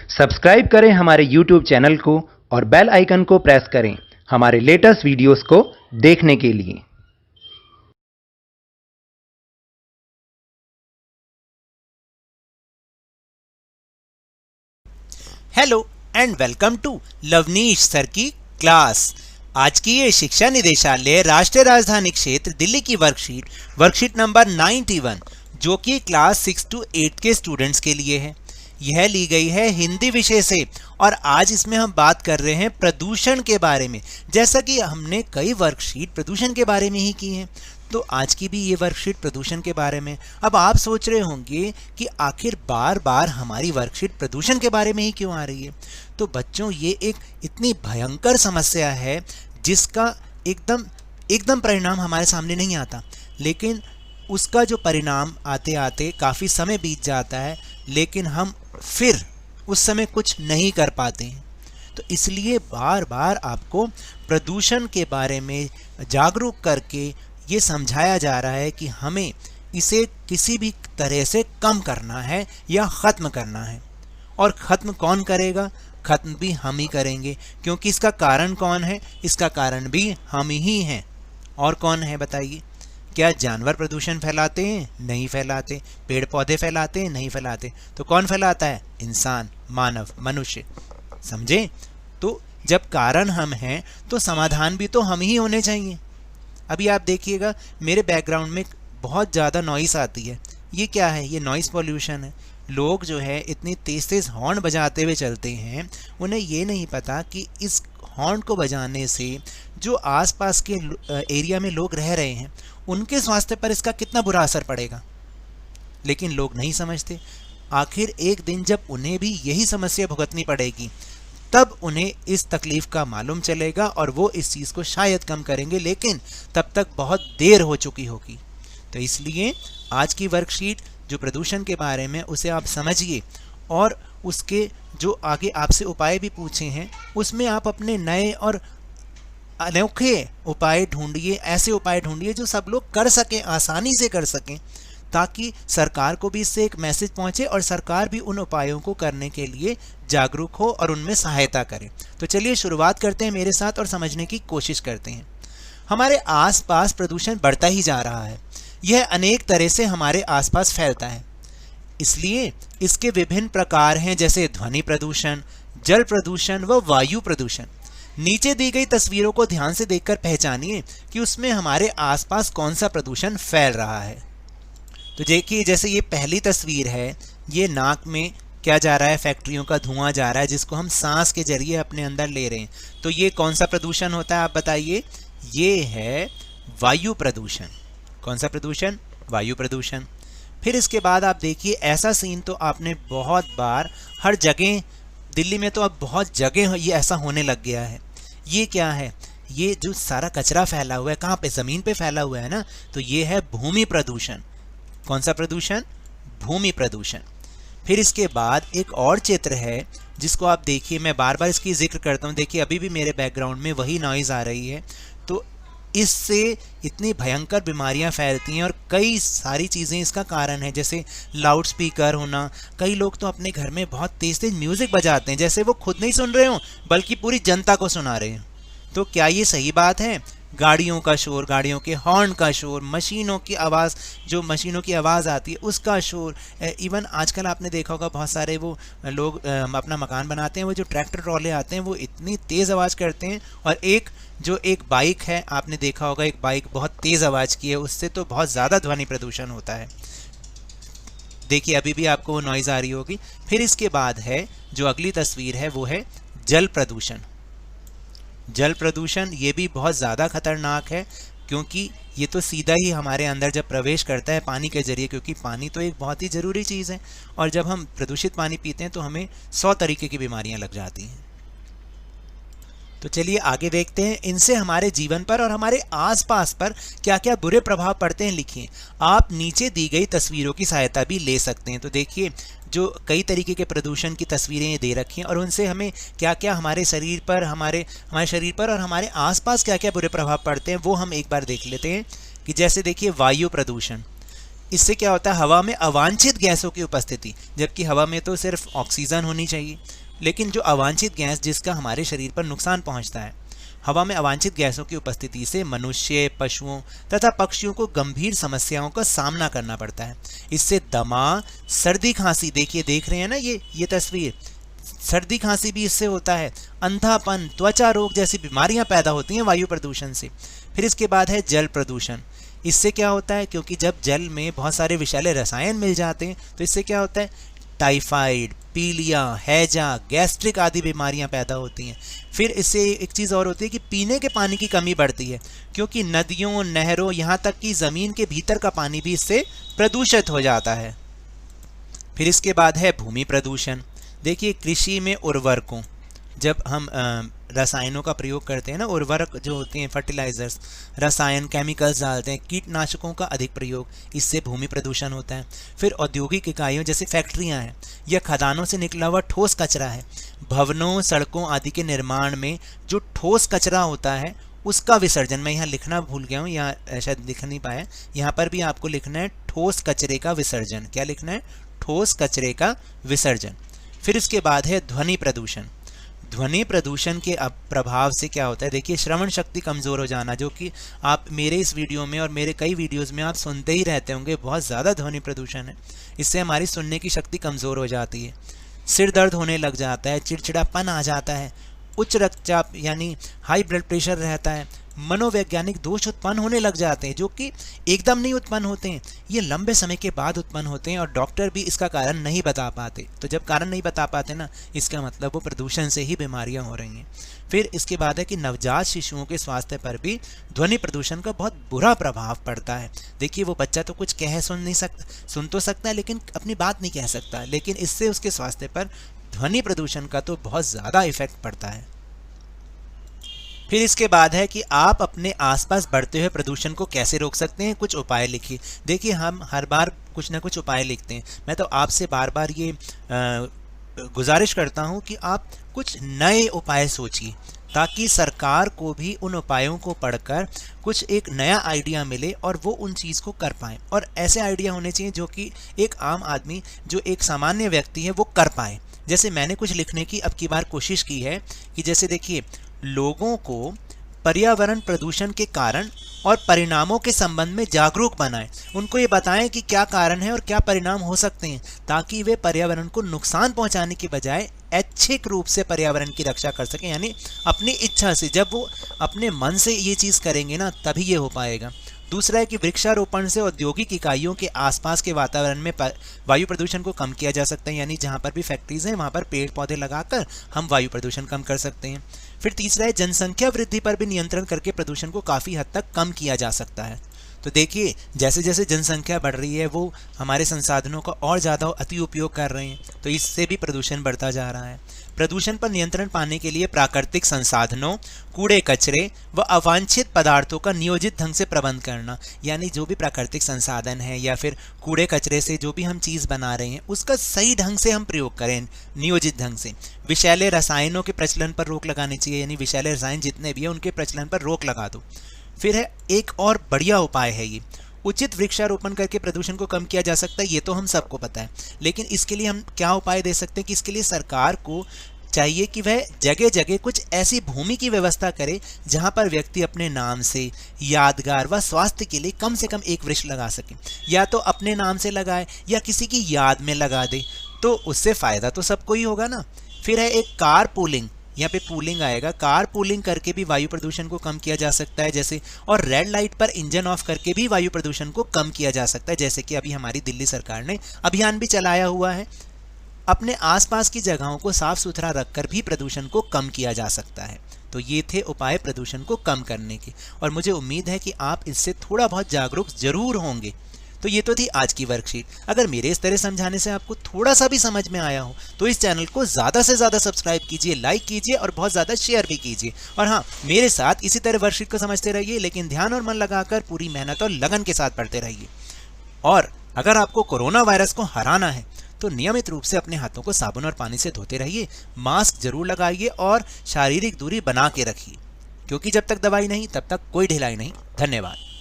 Subscribe करें हमारे YouTube channel को और बेल आइकन को प्रेस करें हमारे लेटेस्ट वीडियोस को देखने के लिए। Hello and welcome to Lavneesh sir की क्लास। आज की ये शिक्षा निदेशालय राष्ट्रीय राजधानी क्षेत्र दिल्ली की वर्कशीट नंबर 91 जो कि क्लास 6 to 8 के स्टूडेंट्स के लिए है। यह ली गई है हिंदी विषय से और आज इसमें हम बात कर रहे हैं प्रदूषण के बारे में। जैसा कि हमने कई वर्कशीट प्रदूषण के बारे में ही की हैं, तो आज की भी ये वर्कशीट प्रदूषण के बारे में। अब आप सोच रहे होंगे कि आखिर बार बार हमारी वर्कशीट प्रदूषण के बारे में ही क्यों आ रही है। तो बच्चों, ये एक इतनी भयंकर समस्या है जिसका एकदम परिणाम हमारे सामने नहीं आता, लेकिन उसका जो परिणाम आते आते काफ़ी समय बीत जाता है, लेकिन हम फिर उस समय कुछ नहीं कर पाते हैं। तो इसलिए बार बार आपको प्रदूषण के बारे में जागरूक करके ये समझाया जा रहा है कि हमें इसे किसी भी तरह से कम करना है या ख़त्म करना है। और ख़त्म कौन करेगा? ख़त्म भी हम ही करेंगे, क्योंकि इसका कारण कौन है? इसका कारण भी हम ही हैं। और कौन है बताइए? क्या जानवर प्रदूषण फैलाते हैं? नहीं फैलाते। पेड़ पौधे फैलाते हैं? नहीं फैलाते। तो कौन फैलाता है? इंसान, मानव, मनुष्य। समझे? तो जब कारण हम हैं तो समाधान भी तो हम ही होने चाहिए। अभी आप देखिएगा, मेरे बैकग्राउंड में बहुत ज़्यादा नॉइस आती है। ये क्या है? ये नॉइस पॉल्यूशन है। लोग जो है इतनी तेज़ तेज़ हॉर्न बजाते हुए चलते हैं, उन्हें ये नहीं पता कि इस हॉर्न को बजाने से जो आसपास के एरिया में लोग रह रहे हैं उनके स्वास्थ्य पर इसका कितना बुरा असर पड़ेगा। लेकिन लोग नहीं समझते। आखिर एक दिन जब उन्हें भी यही समस्या भुगतनी पड़ेगी, तब उन्हें इस तकलीफ़ का मालूम चलेगा और वो इस चीज़ को शायद कम करेंगे, लेकिन तब तक बहुत देर हो चुकी होगी। तो इसलिए आज की वर्कशीट जो प्रदूषण के बारे में, उसे आप समझिए और उसके जो आगे आपसे उपाय भी पूछे हैं उसमें आप अपने नए और अनोखे उपाय ढूंढिए। ऐसे उपाय ढूंढिए जो सब लोग कर सकें, आसानी से कर सकें, ताकि सरकार को भी इससे एक मैसेज पहुंचे और सरकार भी उन उपायों को करने के लिए जागरूक हो और उनमें सहायता करे। तो चलिए शुरुआत करते हैं मेरे साथ और समझने की कोशिश करते हैं। हमारे आसपास प्रदूषण बढ़ता ही जा रहा है। यह अनेक तरह से हमारे आसपास फैलता है, इसलिए इसके विभिन्न प्रकार हैं, जैसे ध्वनि प्रदूषण, जल प्रदूषण व वायु प्रदूषण। नीचे दी गई तस्वीरों को ध्यान से देखकर पहचानिए कि उसमें हमारे आसपास कौन सा प्रदूषण फैल रहा है। तो देखिए, जैसे ये पहली तस्वीर है, ये नाक में क्या जा रहा है? फैक्ट्रियों का धुआं जा रहा है, जिसको हम सांस के जरिए अपने अंदर ले रहे हैं। तो ये कौन सा प्रदूषण होता है, आप बताइए? ये है वायु प्रदूषण। कौन सा प्रदूषण? वायु प्रदूषण। फिर इसके बाद आप देखिए, ऐसा सीन तो आपने बहुत बार हर जगह, दिल्ली में तो अब बहुत जगह ये ऐसा होने लग गया है। ये क्या है? ये जो सारा कचरा फैला हुआ है, कहाँ पे? ज़मीन पे फैला हुआ है ना। तो ये है भूमि प्रदूषण। कौन सा प्रदूषण? भूमि प्रदूषण। फिर इसके बाद एक और चित्र है जिसको आप देखिए, मैं बार बार इसकी जिक्र करता हूँ। देखिए, अभी भी मेरे बैकग्राउंड में वही नॉइज़ आ रही है। तो इससे इतनी भयंकर बीमारियां फैलती हैं और कई सारी चीज़ें इसका कारण है, जैसे लाउड स्पीकर होना। कई लोग तो अपने घर में बहुत तेज़ तेज़ म्यूज़िक बजाते हैं, जैसे वो खुद नहीं सुन रहे हों बल्कि पूरी जनता को सुना रहे हैं। तो क्या ये सही बात है? गाड़ियों का शोर, गाड़ियों के हॉर्न का शोर, मशीनों की आवाज़, जो मशीनों की आवाज़ आती है उसका शोर। इवन आजकल आपने देखा होगा बहुत सारे वो लोग अपना मकान बनाते हैं, वो जो ट्रैक्टर ट्रॉले आते हैं वो इतनी तेज़ आवाज़ करते हैं। और एक बाइक है, आपने देखा होगा, एक बाइक बहुत तेज़ आवाज़ की है, उससे तो बहुत ज़्यादा ध्वनि प्रदूषण होता है। देखिए, अभी भी आपको वो नॉइज़ आ रही होगी। फिर इसके बाद है जो अगली तस्वीर है, वो है जल प्रदूषण। जल प्रदूषण ये भी बहुत ज़्यादा खतरनाक है, क्योंकि ये तो सीधा ही हमारे अंदर जब प्रवेश करता है पानी के जरिए, क्योंकि पानी तो एक बहुत ही ज़रूरी चीज़ है, और जब हम प्रदूषित पानी पीते हैं तो हमें 100 तरीके की बीमारियां लग जाती हैं। तो चलिए आगे देखते हैं, इनसे हमारे जीवन पर और हमारे आसपास पर क्या क्या बुरे प्रभाव पड़ते हैं, लिखिए। आप नीचे दी गई तस्वीरों की सहायता भी ले सकते हैं। तो देखिए, जो कई तरीके के प्रदूषण की तस्वीरें दे रखी हैं और उनसे हमें क्या क्या हमारे शरीर पर और हमारे आसपास क्या क्या बुरे प्रभाव पड़ते हैं, वो हम एक बार देख लेते हैं। कि जैसे देखिए, वायु प्रदूषण, इससे क्या होता है, हवा में अवांछित गैसों की उपस्थिति, जबकि हवा में तो सिर्फ ऑक्सीजन होनी चाहिए, लेकिन जो अवांछित गैस जिसका हमारे शरीर पर नुकसान पहुंचता है, हवा में अवांछित गैसों की उपस्थिति से मनुष्य, पशुओं तथा पक्षियों को गंभीर समस्याओं का सामना करना पड़ता है। इससे दमा, सर्दी, खांसी, देखिए देख रहे हैं ना ये तस्वीर, सर्दी खांसी भी इससे होता है, अंधापन, त्वचा रोग जैसी बीमारियां पैदा होती हैं वायु प्रदूषण से। फिर इसके बाद है जल प्रदूषण। इससे क्या होता है, क्योंकि जब जल में बहुत सारे विषैले रसायन मिल जाते हैं तो इससे क्या होता है, टाइफाइड, पीलिया, हैजा, गैस्ट्रिक आदि बीमारियां पैदा होती हैं। फिर इससे एक चीज़ और होती है कि पीने के पानी की कमी बढ़ती है, क्योंकि नदियों, नहरों, यहाँ तक कि ज़मीन के भीतर का पानी भी इससे प्रदूषित हो जाता है। फिर इसके बाद है भूमि प्रदूषण। देखिए कृषि में उर्वरकों, जब हम रसायनों का प्रयोग करते हैं ना, उर्वरक जो होते हैं, फर्टिलाइजर्स, रसायन, केमिकल्स डालते हैं, कीटनाशकों का अधिक प्रयोग, इससे भूमि प्रदूषण होता है। फिर औद्योगिक इकाइयों जैसे फैक्ट्रियां हैं या खदानों से निकला हुआ ठोस कचरा है, भवनों, सड़कों आदि के निर्माण में जो ठोस कचरा होता है उसका विसर्जन, मैं यहाँ लिखना भूल गया हूँ, यहाँ शायद लिख नहीं पाया, यहाँ पर भी आपको लिखना है ठोस कचरे का विसर्जन। क्या लिखना है, ठोस कचरे का विसर्जन। फिर इसके बाद है ध्वनि प्रदूषण। ध्वनि प्रदूषण के प्रभाव से क्या होता है, देखिए श्रवण शक्ति कमज़ोर हो जाना, जो कि आप मेरे इस वीडियो में और मेरे कई वीडियोस में आप सुनते ही रहते होंगे, बहुत ज़्यादा ध्वनि प्रदूषण है। इससे हमारी सुनने की शक्ति कमज़ोर हो जाती है, सिर दर्द होने लग जाता है, चिड़चिड़ापन आ जाता है, उच्च रक्तचाप यानी हाई ब्लड प्रेशर रहता है, मनोवैज्ञानिक दोष उत्पन्न होने लग जाते हैं, जो कि एकदम नहीं उत्पन्न होते हैं, ये लंबे समय के बाद उत्पन्न होते हैं और डॉक्टर भी इसका कारण नहीं बता पाते। तो जब कारण नहीं बता पाते ना, इसका मतलब वो प्रदूषण से ही बीमारियां हो रही हैं। फिर इसके बाद है कि नवजात शिशुओं के स्वास्थ्य पर भी ध्वनि प्रदूषण का बहुत बुरा प्रभाव पड़ता है। देखिए वो बच्चा तो कुछ सुन तो सकता है लेकिन अपनी बात नहीं कह सकता, लेकिन इससे उसके स्वास्थ्य पर ध्वनि प्रदूषण का तो बहुत ज़्यादा इफेक्ट पड़ता है। फिर इसके बाद है कि आप अपने आसपास बढ़ते हुए प्रदूषण को कैसे रोक सकते हैं, कुछ उपाय लिखिए। देखिए हम हर बार कुछ ना कुछ उपाय लिखते हैं, मैं तो आपसे बार बार ये गुजारिश करता हूं कि आप कुछ नए उपाय सोचिए, ताकि सरकार को भी उन उपायों को पढ़कर कुछ एक नया आइडिया मिले और वो उन चीज़ को कर पाएँ। और ऐसे आइडिया होने चाहिए जो कि एक आम आदमी, जो एक सामान्य व्यक्ति है, वो कर पाए। जैसे मैंने कुछ लिखने की अब की बार कोशिश की है कि जैसे देखिए, लोगों को पर्यावरण प्रदूषण के कारण और परिणामों के संबंध में जागरूक बनाएं, उनको ये बताएं कि क्या कारण है और क्या परिणाम हो सकते हैं, ताकि वे पर्यावरण को नुकसान पहुंचाने की बजाय ऐच्छिक रूप से पर्यावरण की रक्षा कर सकें, यानी अपनी इच्छा से। जब वो अपने मन से ये चीज़ करेंगे ना, तभी ये हो पाएगा। दूसरा है कि वृक्षारोपण से औद्योगिक इकाइयों के आसपास के वातावरण में वायु प्रदूषण को कम किया जा सकता है, यानी जहाँ पर भी फैक्ट्रीज हैं वहाँ पर पेड़ पौधे लगाकर हम वायु प्रदूषण कम कर सकते हैं। फिर तीसरा है जनसंख्या वृद्धि पर भी नियंत्रण करके प्रदूषण को काफ़ी हद तक कम किया जा सकता है। तो देखिए जैसे जैसे जनसंख्या बढ़ रही है, वो हमारे संसाधनों का और ज़्यादा अति उपयोग कर रहे हैं, तो इससे भी प्रदूषण बढ़ता जा रहा है। प्रदूषण पर नियंत्रण पाने के लिए प्राकृतिक संसाधनों, कूड़े कचरे व अवांछित पदार्थों का नियोजित ढंग से प्रबंध करना, यानी जो भी प्राकृतिक संसाधन है या फिर कूड़े कचरे से जो भी हम चीज़ बना रहे हैं, उसका सही ढंग से हम प्रयोग करें, नियोजित ढंग से। विषैले रसायनों के प्रचलन पर रोक लगानी चाहिए, यानी विषैले रसायन जितने भी हैं उनके प्रचलन पर रोक लगा दो। फिर है एक और बढ़िया उपाय है ये, उचित वृक्षारोपण करके प्रदूषण को कम किया जा सकता है, ये तो हम सबको पता है। लेकिन इसके लिए हम क्या उपाय दे सकते हैं कि इसके लिए सरकार को चाहिए कि वह जगह जगह कुछ ऐसी भूमि की व्यवस्था करे जहां पर व्यक्ति अपने नाम से यादगार व स्वास्थ्य के लिए कम से कम एक वृक्ष लगा सके, या तो अपने नाम से लगाए या किसी की याद में लगा दे, तो उससे फ़ायदा तो सबको ही होगा ना। फिर है एक कार पूलिंग, यहाँ पे पूलिंग आएगा, कार पूलिंग करके भी वायु प्रदूषण को कम किया जा सकता है जैसे, और रेड लाइट पर इंजन ऑफ करके भी वायु प्रदूषण को कम किया जा सकता है, जैसे कि अभी हमारी दिल्ली सरकार ने अभियान भी चलाया हुआ है। अपने आसपास की जगहों को साफ सुथरा रखकर भी प्रदूषण को कम किया जा सकता है। तो ये थे उपाय प्रदूषण को कम करने के, और मुझे उम्मीद है कि आप इससे थोड़ा बहुत जागरूक जरूर होंगे। तो ये तो थी आज की वर्कशीट। अगर मेरे इस तरह समझाने से आपको थोड़ा सा भी समझ में आया हो तो इस चैनल को ज़्यादा से ज़्यादा सब्सक्राइब कीजिए, लाइक कीजिए और बहुत ज़्यादा शेयर भी कीजिए। और हाँ, मेरे साथ इसी तरह वर्कशीट को समझते रहिए, लेकिन ध्यान और मन लगाकर पूरी मेहनत और लगन के साथ पढ़ते रहिए। और अगर आपको कोरोना वायरस को हराना है तो नियमित रूप से अपने हाथों को साबुन और पानी से धोते रहिए, मास्क जरूर लगाइए और शारीरिक दूरी बना के रखिए, क्योंकि जब तक दवाई नहीं तब तक कोई ढिलाई नहीं। धन्यवाद।